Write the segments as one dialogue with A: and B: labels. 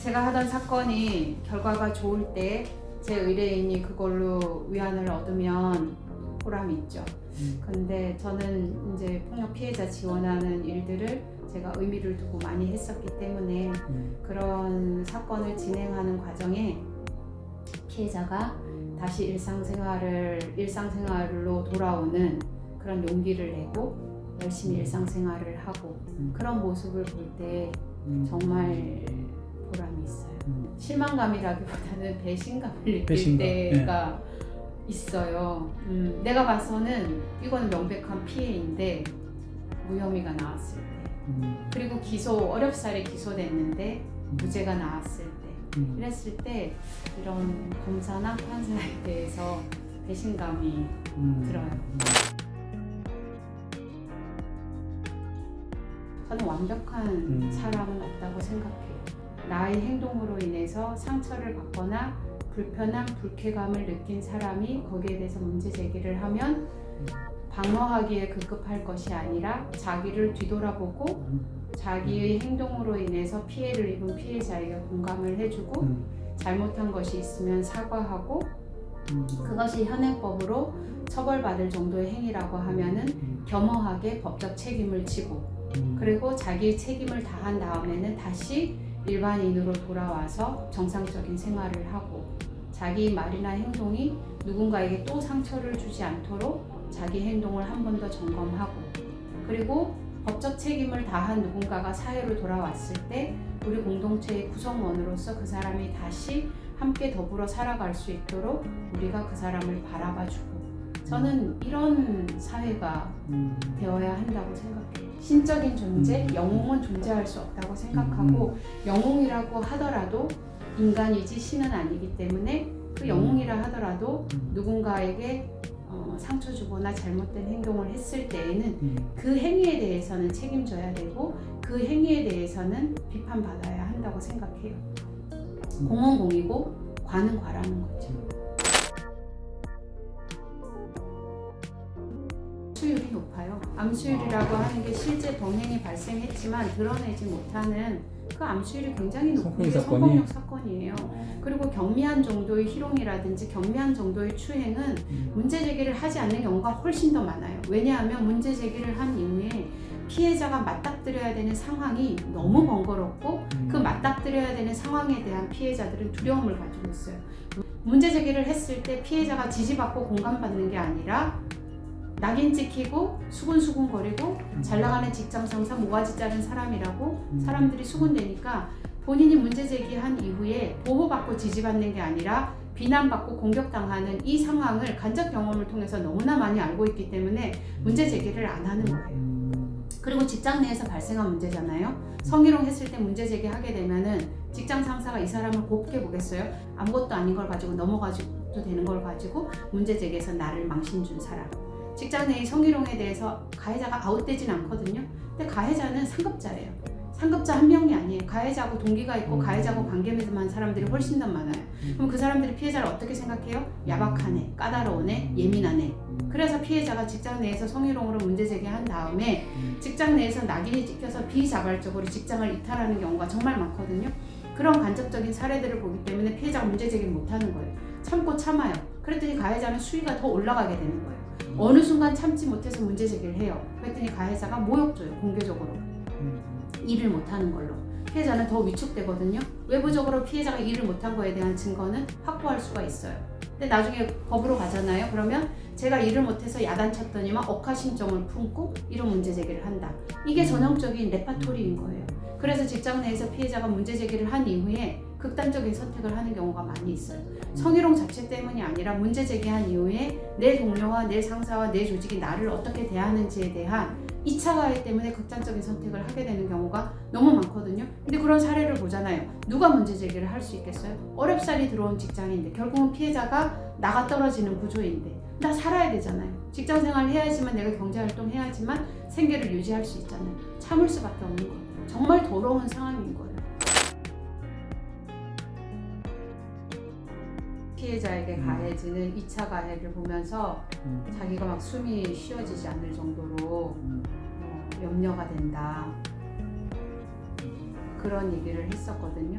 A: 제가 하던 사건이 결과가 좋을 때 제 의뢰인이 그걸로 위안을 얻으면 보람이 있죠. 근데 저는 이제 폭력 피해자 지원하는 일들을 제가 의미를 두고 많이 했었기 때문에 그런 사건을 진행하는 과정에 피해자가 다시 일상생활로 돌아오는 그런 용기를 내고 열심히 일상생활을 하고 그런 모습을 볼 때 정말 보람이 있어요. 실망감이라기보다는 배신감을 느낄 때가 있어요. 내가 봐서는 이거는 명백한 피해인데 무혐의가 나왔을 때, 그리고 어렵사리 기소됐는데 무죄가 나왔을 때, 이랬을 때 이런 검사나 판사에 대해서 배신감이 들어요. 저는 완벽한 사람은 없다고 생각해요. 나의 행동으로 인해서 상처를 받거나 불편함, 불쾌감을 느낀 사람이 거기에 대해서 문제 제기를 하면 방어하기에 급급할 것이 아니라 자기를 뒤돌아보고 자기의 행동으로 인해서 피해를 입은 피해자에게 공감을 해주고 잘못한 것이 있으면 사과하고 그것이 현행법으로 처벌받을 정도의 행위라고 하면은 겸허하게 법적 책임을 지고 그리고 자기의 책임을 다한 다음에는 다시 일반인으로 돌아와서 정상적인 생활을 하고 자기 말이나 행동이 누군가에게 또 상처를 주지 않도록 자기 행동을 한 번 더 점검하고 그리고 법적 책임을 다한 누군가가 사회로 돌아왔을 때 우리 공동체의 구성원으로서 그 사람이 다시 함께 더불어 살아갈 수 있도록 우리가 그 사람을 바라봐주고 저는 이런 사회가 되어야 한다고 생각해요. 신적인 존재, 영웅은 존재할 수 없다고 생각하고 영웅이라고 하더라도 인간이지 신은 아니기 때문에 그 영웅이라 하더라도 누군가에게 상처 주거나 잘못된 행동을 했을 때에는 그 행위에 대해서는 책임져야 되고 그 행위에 대해서는 비판받아야 한다고 생각해요. 공은 공이고 과는 과라는 거죠. 암수율이 높아요. 암수율이라고 하는 게 실제 병행이 발생했지만 드러내지 못하는 그 암수율이 굉장히 높은 게 성폭력 사건이에요. 그리고 경미한 정도의 희롱이라든지 경미한 정도의 추행은 문제 제기를 하지 않는 경우가 훨씬 더 많아요. 왜냐하면 문제 제기를 한 이후에 피해자가 맞닥뜨려야 되는 상황이 너무 번거롭고 그 맞닥뜨려야 되는 상황에 대한 피해자들은 두려움을 가지고 있어요. 문제 제기를 했을 때 피해자가 지지받고 공감받는 게 아니라 낙인 찍히고 수근수근거리고 잘나가는 직장 상사 모가지 자른 사람이라고 사람들이 수군대니까 본인이 문제 제기한 이후에 보호받고 지지받는 게 아니라 비난받고 공격당하는 이 상황을 간접 경험을 통해서 너무나 많이 알고 있기 때문에 문제 제기를 안 하는 거예요. 그리고 직장 내에서 발생한 문제잖아요. 성희롱 했을 때 문제 제기하게 되면은 직장 상사가 이 사람을 곱게 보겠어요? 아무것도 아닌 걸 가지고 넘어가도 되는 걸 가지고 문제 제기해서 나를 망신 준 사람. 직장 내의 성희롱에 대해서 가해자가 아웃되진 않거든요. 근데 가해자는 상급자예요. 상급자 한 명이 아니에요. 가해자하고 동기가 있고 가해자하고 관계 맺음한 사람들이 훨씬 더 많아요. 그럼 그 사람들이 피해자를 어떻게 생각해요? 야박한 애, 까다로운 애, 예민한 애. 그래서 피해자가 직장 내에서 성희롱으로 문제 제기한 다음에 직장 내에서 낙인이 찍혀서 비자발적으로 직장을 이탈하는 경우가 정말 많거든요. 그런 간접적인 사례들을 보기 때문에 피해자가 문제 제기를 못하는 거예요. 참고 참아요. 그랬더니 가해자는 수위가 더 올라가게 되는 거예요. 어느 순간 참지 못해서 문제 제기를 해요. 그랬더니 가해자가 모욕줘요. 공개적으로. 일을 못하는 걸로. 피해자는 더 위축되거든요. 외부적으로 피해자가 일을 못한 거에 대한 증거는 확보할 수가 있어요. 근데 나중에 법으로 가잖아요. 그러면 제가 일을 못해서 야단쳤더니만 억하심정을 품고 이런 문제 제기를 한다. 이게 전형적인 레파토리인 거예요. 그래서 직장 내에서 피해자가 문제 제기를 한 이후에 극단적인 선택을 하는 경우가 많이 있어요. 성희롱 자체 때문이 아니라 문제 제기한 이후에 내 동료와 내 상사와 내 조직이 나를 어떻게 대하는지에 대한 2차 가해 때문에 극단적인 선택을 하게 되는 경우가 너무 많거든요. 근데 그런 사례를 보잖아요. 누가 문제 제기를 할 수 있겠어요? 어렵사리 들어온 직장인데 결국은 피해자가 나가 떨어지는 구조인데 나 살아야 되잖아요. 직장 생활을 해야지만 내가 경제활동 해야지만 생계를 유지할 수 있잖아요. 참을 수밖에 없는 거예요. 정말 더러운 상황인 거예요. 피해자에게 가해지는 2차 가해를 보면서 자기가 막 숨이 쉬어지지 않을 정도로 염려가 된다. 그런 얘기를 했었거든요.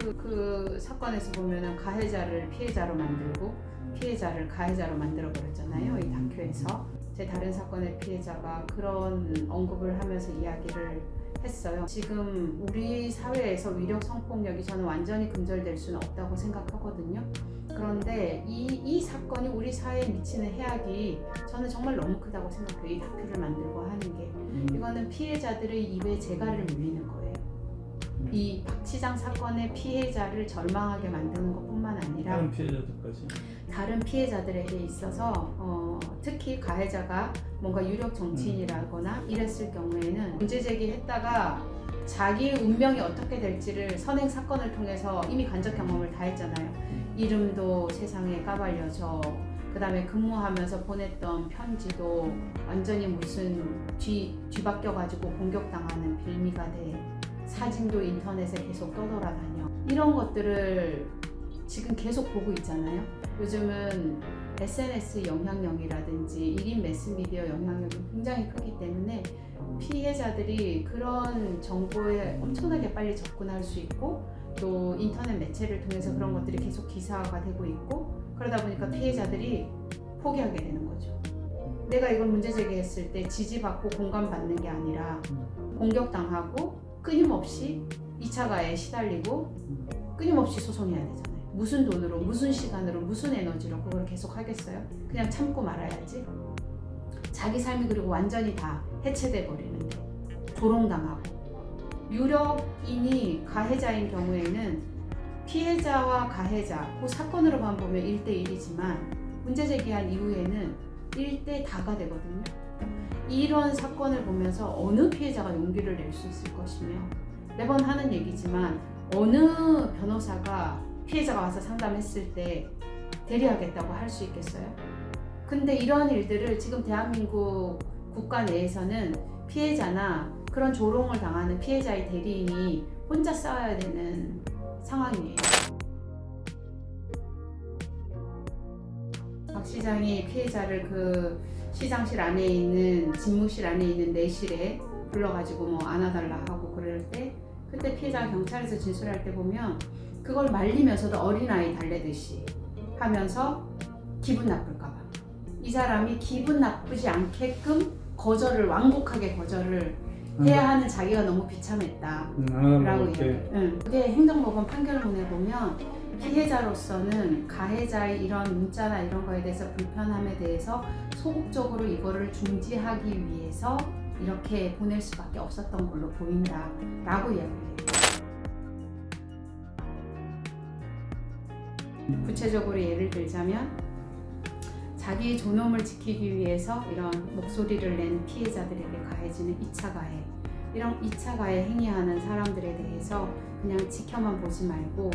A: 그 사건에서 보면은 가해자를 피해자로 만들고 피해자를 가해자로 만들어 버렸잖아요. 이 다큐에서 제 다른 사건의 피해자가 그런 언급을 하면서 이야기를 했어요. 지금 우리 사회에서 위력 성폭력이 저는 완전히 근절될 수는 없다고 생각하거든요. 그런데 이 사건이 우리 사회에 미치는 해악이 저는 정말 너무 크다고 생각해요. 이 다큐를 만들고 하는 게 이거는 피해자들의 입에 재갈을 물리는 거예요. 이 박시장 사건의 피해자를 절망하게 만드는 것뿐만 아니라 다른 피해자들에게 있어서 특히 가해자가 뭔가 유력 정치인이라거나 이랬을 경우에는 문제 제기했다가 자기 운명이 어떻게 될지를 선행 사건을 통해서 이미 간접 경험을 다 했잖아요. 이름도 세상에 까발려져, 그 다음에 근무하면서 보냈던 편지도 완전히 무슨 뒤바뀌어가지고 공격당하는 빌미가 돼, 사진도 인터넷에 계속 떠돌아다녀. 이런 것들을 지금 계속 보고 있잖아요. 요즘은 SNS 영향력이라든지 1인 매스미디어 영향력이 굉장히 크기 때문에 피해자들이 그런 정보에 엄청나게 빨리 접근할 수 있고 또 인터넷 매체를 통해서 그런 것들이 계속 기사화가 되고 있고 그러다 보니까 피해자들이 포기하게 되는 거죠. 내가 이걸 문제 제기했을 때 지지받고 공감받는 게 아니라 공격당하고 끊임없이 2차 가해에 시달리고 끊임없이 소송해야 되잖아요. 무슨 돈으로, 무슨 시간으로, 무슨 에너지로 그걸 계속 하겠어요? 그냥 참고 말아야지. 자기 삶이 그리고 완전히 다 해체돼 버리는데 조롱당하고. 유력인이 가해자인 경우에는 피해자와 가해자, 그 사건으로만 보면 1대1이지만 문제 제기한 이후에는 1대4가 되거든요. 이런 사건을 보면서 어느 피해자가 용기를 낼 수 있을 것이며 매번 하는 얘기지만 어느 변호사가 피해자가 와서 상담했을 때 대리하겠다고 할 수 있겠어요? 근데 이런 일들을 지금 대한민국 국가 내에서는 피해자나 그런 조롱을 당하는 피해자의 대리인이 혼자 싸워야 되는 상황이에요. 박 시장이 피해자를 그 시장실 안에 있는 집무실 안에 있는 내실에 불러가지고 뭐 안아달라 하고 그럴 때 그때 피해자가 경찰에서 진술할 때 보면 그걸 말리면서도 어린아이 달래듯이 하면서 기분 나쁠까봐 이 사람이 기분 나쁘지 않게끔 거절을 완곡하게 거절을 해야 하는 자기가 너무 비참했다라고 얘기해요. 그게 행정법원 판결문에 보면 피해자로서는 가해자의 이런 문자나 이런 거에 대해서 불편함에 대해서 소극적으로 이거를 중지하기 위해서 이렇게 보낼 수밖에 없었던 걸로 보인다라고 이야기해요. 구체적으로 예를 들자면 자기 존엄을 지키기 위해서 이런 목소리를 낸 피해자들에게 가해지는 2차 가해, 이런 2차 가해 행위하는 사람들에 대해서 그냥 지켜만 보지 말고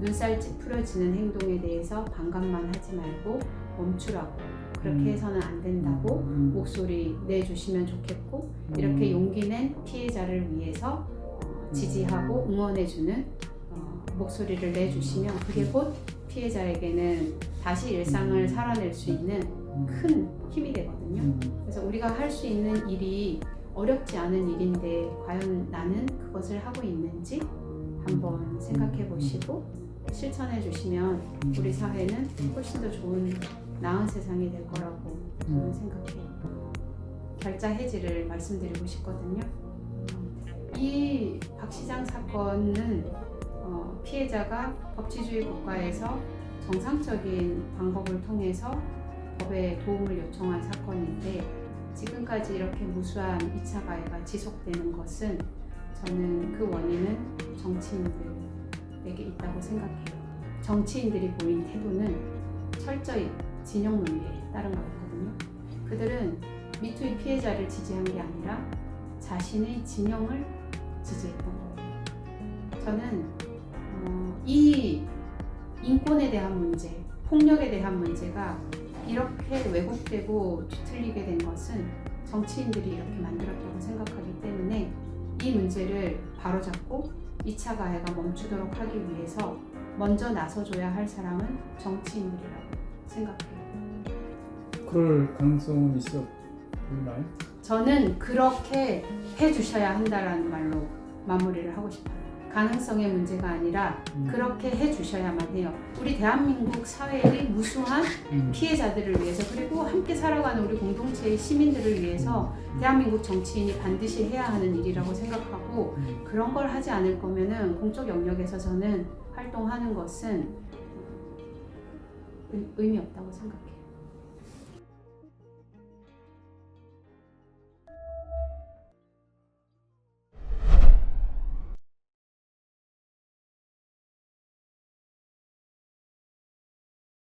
A: 눈살 찌푸려지는 행동에 대해서 반감만 하지 말고 멈추라고, 그렇게 해서는 안 된다고 목소리 내주시면 좋겠고, 이렇게 용기 낸 피해자를 위해서 지지하고 응원해주는 목소리를 내주시면 그게 곧 피해자에게는 다시 일상을 살아낼 수 있는 큰 힘이 되거든요. 그래서 우리가 할 수 있는 일이 어렵지 않은 일인데 과연 나는 그것을 하고 있는지 한번 생각해 보시고 실천해 주시면 우리 사회는 훨씬 더 좋은 나은 세상이 될 거라고 저는 생각해요. 결자 해지를 말씀드리고 싶거든요. 이 박 시장 사건은 피해자가 법치주의 국가에서 정상적인 방법을 통해서 법에 도움을 요청한 사건인데 지금까지 이렇게 무수한 2차 가해가 지속되는 것은 저는 그 원인은 정치인들에게 있다고 생각해요. 정치인들이 보인 태도는 철저히 진영 논리에 따른 거였거든요. 그들은 미투의 피해자를 지지한 게 아니라 자신의 진영을 지지했던 거예요. 저는 이 인권에 대한 문제, 폭력에 대한 문제가 이렇게 왜곡되고 뒤틀리게 된 것은 정치인들이 이렇게 만들었다고 생각하기 때문에 이 문제를 바로잡고 2차 가해가 멈추도록 하기 위해서 먼저 나서줘야 할 사람은 정치인들이라고 생각해요.
B: 그럴 가능성은 있어 보이나요?
A: 저는 그렇게 해주셔야 한다라는 말로 마무리를 하고 싶어요. 가능성의 문제가 아니라 그렇게 해주셔야만 해요. 우리 대한민국 사회의 무수한 피해자들을 위해서 그리고 함께 살아가는 우리 공동체의 시민들을 위해서 대한민국 정치인이 반드시 해야 하는 일이라고 생각하고 그런 걸 하지 않을 거면은 공적 영역에서 저는 활동하는 것은 의미 없다고 생각해요.